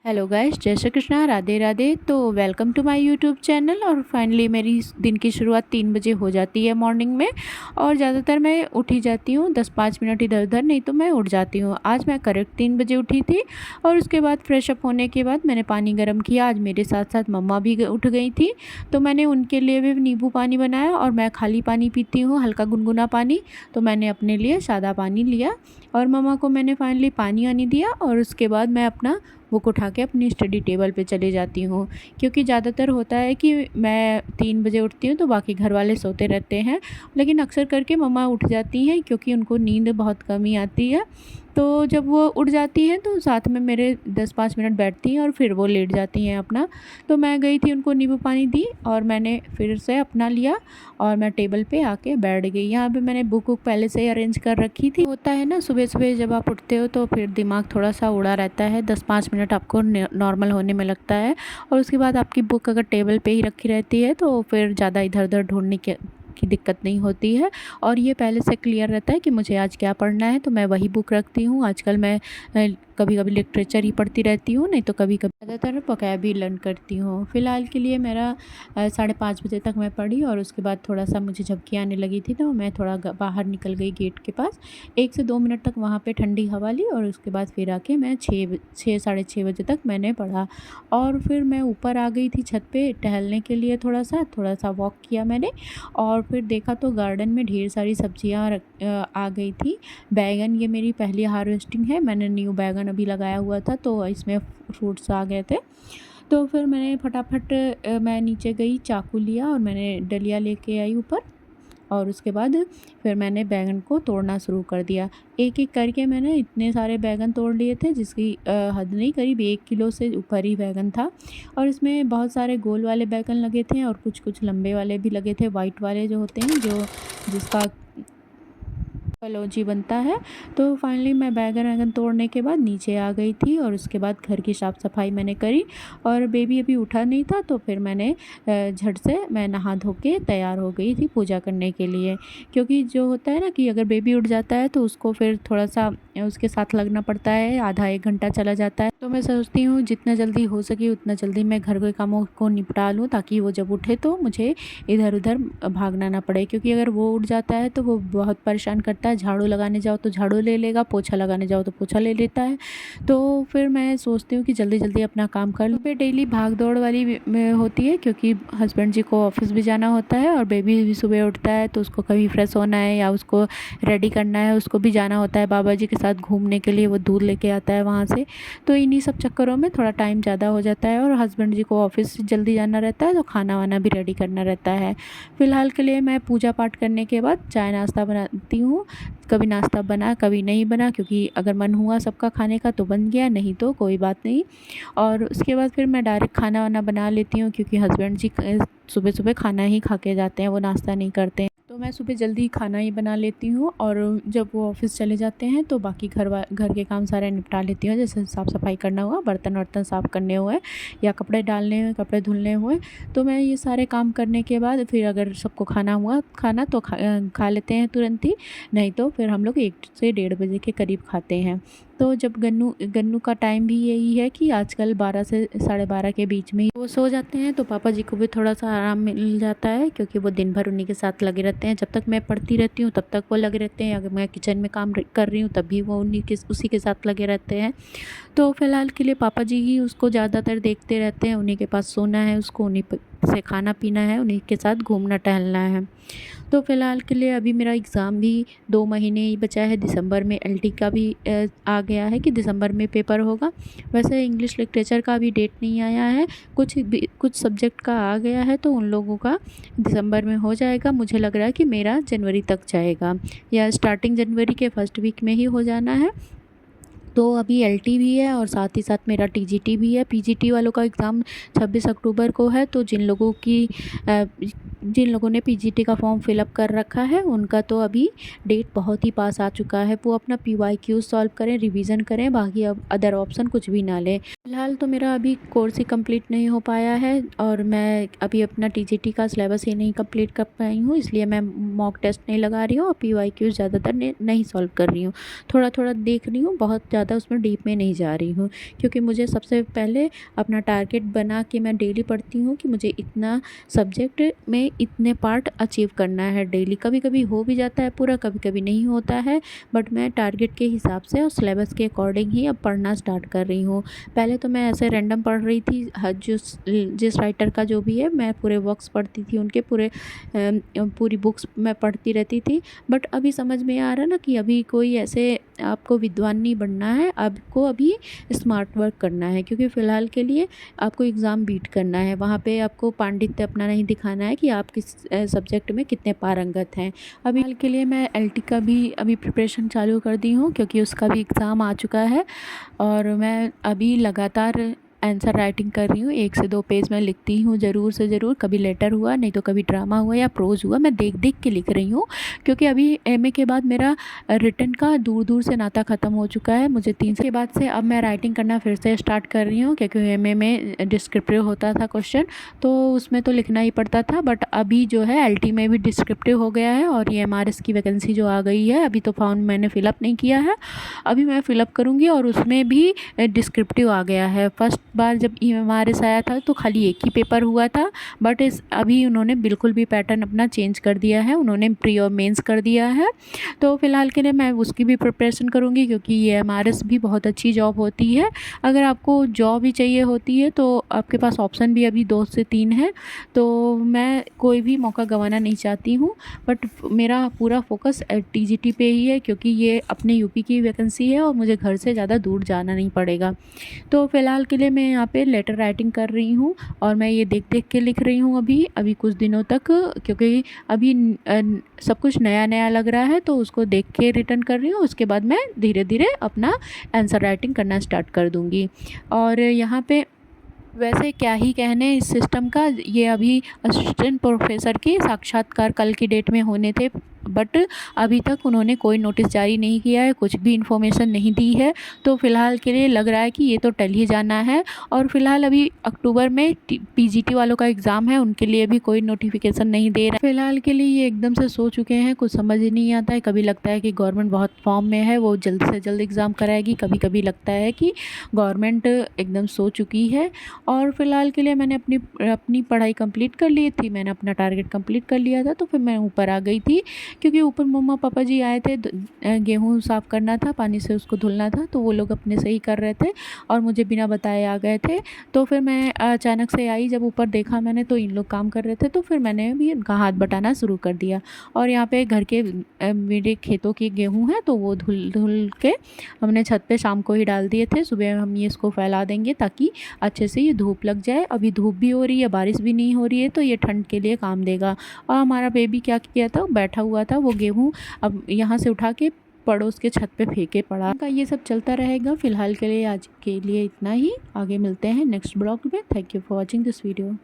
Hello guys, जय श्री कृष्णा, राधे राधे। तो welcome to my YouTube channel. और फाइनली मेरी दिन की शुरुआत 3 बजे हो जाती है मॉर्निंग में। और ज़्यादातर मैं उठ ही जाती हूँ 10-5 मिनट इधर उधर, नहीं तो मैं उठ जाती हूँ। आज मैं करेक्ट 3 बजे उठी थी। और उसके बाद फ्रेश अप होने के बाद मैंने पानी गर्म किया। आज मेरे साथ साथ मम्मा भी उठ गई थी, तो मैंने उनके लिए भी नींबू पानी बनाया। और मैं खाली पानी पीती हूँ, हल्का गुनगुना पानी, तो मैंने अपने लिए सादा पानी लिया। और मम्मा को मैंने फाइनली पानी आनी दिया। और उसके बाद मैं अपना बुक उठा के अपनी स्टडी टेबल पे चले जाती हूँ। क्योंकि ज़्यादातर होता है कि मैं 3 बजे उठती हूँ तो बाकी घर वाले सोते रहते हैं, लेकिन अक्सर करके मम्मा उठ जाती हैं क्योंकि उनको नींद बहुत कम ही आती है। तो जब वो उठ जाती हैं तो साथ में मेरे 10-5 मिनट बैठती हैं और फिर वो लेट जाती हैं अपना। तो मैं गई थी, उनको नींबू पानी दी और मैंने फिर से अपना लिया और मैं टेबल पे आके बैठ गई। यहाँ पे मैंने बुक पहले से ही अरेंज कर रखी थी। होता है ना, सुबह सुबह जब आप उठते हो तो फिर दिमाग थोड़ा सा उड़ा रहता है, 10-5 मिनट आपको नॉर्मल होने में लगता है। और उसके बाद आपकी बुक अगर टेबल पे ही रखी रहती है तो फिर ज़्यादा इधर उधर ढूंढने की दिक्कत नहीं होती है। और ये पहले से क्लियर रहता है कि मुझे आज क्या पढ़ना है, तो मैं वही बुक रखती हूँ। आजकल मैं कभी कभी लिटरेचर ही पढ़ती रहती हूँ, नहीं तो कभी कभी ज़्यादातर वोकैब लर्न करती हूँ। फ़िलहाल के लिए मेरा 5:30 बजे तक मैं पढ़ी। और उसके बाद थोड़ा सा मुझे झपकी आने लगी थी, तो मैं थोड़ा बाहर निकल गई गेट के पास। 1 से 2 मिनट तक वहाँ पे ठंडी हवा ली। और उसके बाद फिर आके मैं 6 साढ़े 6 बजे तक मैंने पढ़ा। और फिर मैं ऊपर आ गई थी छत पे टहलने के लिए, थोड़ा सा वॉक किया मैंने। और फिर देखा तो गार्डन में ढेर सारी सब्जियां आ गई थी। बैगन, ये मेरी पहली हार्वेस्टिंग है। मैंने न्यू बैगन अभी लगाया हुआ था तो इसमें फ्रूट्स आ गए थे। तो फिर मैंने फटाफट मैं नीचे गई, चाकू लिया और मैंने डलिया लेके आई ऊपर। और उसके बाद फिर मैंने बैगन को तोड़ना शुरू कर दिया। एक एक करके मैंने इतने सारे बैगन तोड़ लिए थे जिसकी हद नहीं, करीब 1 किलो से ऊपर ही बैगन था। और इसमें बहुत सारे गोल वाले बैगन लगे थे और कुछ कुछ लंबे वाले भी लगे थे, वाइट वाले जो होते हैं, जो जिसका कलौंजी बनता है। तो फाइनली मैं बैगन वैगन तोड़ने के बाद नीचे आ गई थी। और उसके बाद घर की साफ़ सफाई मैंने करी। और बेबी अभी उठा नहीं था तो फिर मैंने झट से मैं नहा धो के तैयार हो गई थी पूजा करने के लिए। क्योंकि जो होता है ना कि अगर बेबी उठ जाता है तो उसको फिर थोड़ा सा उसके साथ लगना पड़ता है, आधा 1 घंटा चला जाता है। तो मैं सोचती हूँ जितना जल्दी हो सके उतना जल्दी मैं घर के कामों को निपटा लूँ, ताकि वो जब उठे तो मुझे इधर उधर भागना ना पड़े। क्योंकि अगर वो उठ जाता है तो वो बहुत परेशान करता है। झाड़ू लगाने जाओ तो झाड़ू ले लेगा, पोछा लगाने जाओ तो पोछा ले लेता है। तो फिर मैं सोचती हूँ कि जल्दी जल्दी अपना काम कर लूँ। फिर डेली भाग दौड़ वाली में होती है, क्योंकि हस्बैंड जी को ऑफिस भी जाना होता है और बेबी भी सुबह उठता है तो उसको कभी फ्रेश होना है या उसको रेडी करना है, उसको भी जाना होता है बाबा जी के साथ घूमने के लिए, वो दूध लेके आता है वहाँ से। तो इन्हीं सब चक्करों में थोड़ा टाइम ज़्यादा हो जाता है। और हस्बैंड जी को ऑफिस जल्दी जाना रहता है तो खाना वाना भी रेडी करना रहता है। फ़िलहाल के लिए मैं पूजा पाठ करने के बाद चाय नाश्ता बनाती हूँ। कभी नाश्ता बना कभी नहीं बना, क्योंकि अगर मन हुआ सबका खाने का तो बन गया, नहीं तो कोई बात नहीं। और उसके बाद फिर मैं डायरेक्ट खाना वाना बना लेती हूँ, क्योंकि हस्बैंड जी सुबह सुबह खाना ही खा के जाते हैं, वो नाश्ता नहीं करते हैं। तो मैं सुबह जल्दी खाना ही बना लेती हूँ। और जब वो ऑफिस चले जाते हैं तो बाकी घर के काम सारे निपटा लेती हूँ। जैसे साफ़ सफाई करना हुआ, बर्तन वर्तन साफ़ करने हुए, या कपड़े डालने हुए, कपड़े धुलने हुए। तो मैं ये सारे काम करने के बाद फिर अगर सबको खाना हुआ खाना तो खा लेते हैं तुरंत ही, नहीं तो फिर हम लोग 1 से 1:30 बजे के करीब खाते हैं। तो जब गन्नू का टाइम भी यही है कि आजकल 12 से 12:30 के बीच में ही वो सो जाते हैं, तो पापा जी को भी थोड़ा सा आराम मिल जाता है, क्योंकि वो दिन भर उन्हीं के साथ लगे रहते हैं। जब तक मैं पढ़ती रहती हूँ तब तक वो लगे रहते हैं, अगर मैं किचन में काम कर रही हूँ तब भी वो उसी के साथ लगे रहते हैं। तो फ़िलहाल के लिए पापा जी ही उसको ज़्यादातर देखते रहते हैं, उन्हीं के पास सोना है, उसको उन्हीं से खाना पीना है, उन्हीं के साथ घूमना टहलना है। तो फ़िलहाल के लिए अभी मेरा एग्ज़ाम भी 2 महीने ही बचा है। दिसंबर में एलटी का भी आ गया है कि दिसंबर में पेपर होगा। वैसे इंग्लिश लिटरेचर का अभी डेट नहीं आया है, कुछ सब्जेक्ट का आ गया है, तो उन लोगों का दिसंबर में हो जाएगा। मुझे लग रहा है कि मेरा जनवरी तक जाएगा, या स्टार्टिंग जनवरी के फर्स्ट वीक में ही हो जाना है। तो अभी एलटी भी है और साथ ही साथ मेरा टीजीटी भी है। पीजीटी वालों का एग्ज़ाम 26 अक्टूबर को है। तो जिन लोगों ने पीजीटी का फॉर्म फिलअप कर रखा है उनका तो अभी डेट बहुत ही पास आ चुका है। वो अपना पीवाईक्यू सॉल्व करें, रिवीजन करें, बाकी अब अदर ऑप्शन कुछ भी ना लें। फिलहाल तो मेरा अभी कोर्स ही कंप्लीट नहीं हो पाया है और मैं अभी अपना टीजीटी का सिलेबस ही नहीं कंप्लीट कर पाई हूँ, इसलिए मैं मॉक टेस्ट नहीं लगा रही हूँ और पीवाईक्यू ज़्यादातर नहीं सॉल्व कर रही हूँ। थोड़ा थोड़ा देख रही हूँ, बहुत ज़्यादा ज़्यादा उसमें डीप में नहीं जा रही हूँ, क्योंकि मुझे सबसे पहले अपना टारगेट बना के मैं डेली पढ़ती हूँ कि मुझे इतना सब्जेक्ट में इतने पार्ट अचीव करना है डेली। कभी कभी हो भी जाता है पूरा, कभी कभी नहीं होता है, बट मैं टारगेट के हिसाब से और सिलेबस के अकॉर्डिंग ही अब पढ़ना स्टार्ट कर रही हूँ। पहले तो मैं ऐसे रैंडम पढ़ रही थी, जिस राइटर का जो भी है मैं पूरे वर्क्स पढ़ती थी, उनके पूरी बुक्स मैं पढ़ती रहती थी। बट अभी समझ में आ रहा है ना कि अभी कोई ऐसे आपको विद्वान नहीं बनना है, आपको अभी स्मार्ट वर्क करना है, क्योंकि फ़िलहाल के लिए आपको एग्ज़ाम बीट करना है। वहाँ पे आपको पांडित्य अपना नहीं दिखाना है कि आप किस सब्जेक्ट में कितने पारंगत हैं। अभी हाल के लिए मैं एलटी का भी अभी प्रिपरेशन चालू कर दी हूँ, क्योंकि उसका भी एग्ज़ाम आ चुका है और मैं अभी लगातार आंसर राइटिंग कर रही हूँ। 1 से 2 पेज मैं लिखती हूँ ज़रूर से ज़रूर। कभी लेटर हुआ, नहीं तो कभी ड्रामा हुआ या प्रोज़ हुआ, मैं देख देख के लिख रही हूँ, क्योंकि अभी एमए के बाद मेरा रिटन का दूर दूर से नाता ख़त्म हो चुका है। मुझे 3 साल के बाद से अब मैं राइटिंग करना फिर से स्टार्ट कर रही हूँ, क्योंकि एमए में डिस्क्रिप्टिव होता था क्वेश्चन, तो उसमें तो लिखना ही पड़ता था। बट अभी जो है एलटी में भी डिस्क्रिप्टिव हो गया है, और ये एमआरएस की वैकेंसी जो आ गई है, अभी तो फॉर्म मैंने फ़िलअप नहीं किया है, अभी मैं फ़िलअप करूँगी, और उसमें भी डिस्क्रिप्टिव आ गया है। फर्स्ट बार जब एमआरएस आया था तो खाली एक ही पेपर हुआ था, बट अभी उन्होंने बिल्कुल भी पैटर्न अपना चेंज कर दिया है, उन्होंने प्री और मेंस कर दिया है। तो फ़िलहाल के लिए मैं उसकी भी प्रिपरेशन करूँगी, क्योंकि ये एमआरएस भी बहुत अच्छी जॉब होती है। अगर आपको जॉब ही चाहिए होती है तो आपके पास ऑप्शन भी अभी 2 से 3 है, तो मैं कोई भी मौका गंवाना नहीं चाहती हूँ। बट मेरा पूरा फोकस टीजीटी पे ही है, क्योंकि ये अपने यूपी की वैकेंसी है और मुझे घर से ज़्यादा दूर जाना नहीं पड़ेगा। तो फ़िलहाल के लिए मैं यहाँ पे लेटर राइटिंग कर रही हूँ, और मैं ये देख देख के लिख रही हूँ अभी कुछ दिनों तक, क्योंकि अभी सब कुछ नया नया लग रहा है, तो उसको देख के रिटर्न कर रही हूँ। उसके बाद मैं धीरे धीरे अपना आंसर राइटिंग करना स्टार्ट कर दूँगी। और यहाँ पे वैसे क्या ही कहने इस सिस्टम का, ये अभी असिस्टेंट प्रोफेसर के साक्षात्कार कल की डेट में होने थे, बट अभी तक उन्होंने कोई नोटिस जारी नहीं किया है, कुछ भी इन्फॉर्मेशन नहीं दी है। तो फ़िलहाल के लिए लग रहा है कि ये तो टल ही जाना है। और फ़िलहाल अभी अक्टूबर में पीजीटी वालों का एग्ज़ाम है, उनके लिए भी कोई नोटिफिकेशन नहीं दे रहा है। फ़िलहाल के लिए ये एकदम से सो चुके हैं, कुछ समझ ही नहीं आता है। कभी लगता है कि गवर्नमेंट बहुत फॉर्म में है, वो जल्द से जल्द एग्ज़ाम कराएगी, कभी कभी लगता है कि गवर्नमेंट एकदम सो चुकी है। और फ़िलहाल के लिए मैंने अपनी पढ़ाई कंप्लीट कर ली थी, मैंने अपना टारगेट कंप्लीट कर लिया था, तो फिर मैं ऊपर आ गई थी, क्योंकि ऊपर मम्मा पापा जी आए थे, गेहूँ साफ़ करना था, पानी से उसको धुलना था, तो वो लोग अपने से ही कर रहे थे और मुझे बिना बताए आ गए थे। तो फिर मैं अचानक से आई, जब ऊपर देखा मैंने तो इन लोग काम कर रहे थे, तो फिर मैंने भी उनका हाथ बटाना शुरू कर दिया। और यहाँ पे घर के मेरे खेतों की गेहूँ है, तो वो धुल धुल के हमने छत पे शाम को ही डाल दिए थे। सुबह हम ये इसको फैला देंगे ताकि अच्छे से ये धूप लग जाए। अभी धूप भी हो रही है, बारिश भी नहीं हो रही है, तो ये ठंड के लिए काम देगा। और हमारा बेबी क्या किया था, बैठा हुआ था, वो गेहूँ अब यहाँ से उठा के पड़ोस के छत पे फेंके पड़ा का। ये सब चलता रहेगा। फ़िलहाल के लिए आज के लिए इतना ही, आगे मिलते हैं नेक्स्ट ब्लॉग में। Thank you for watching this video.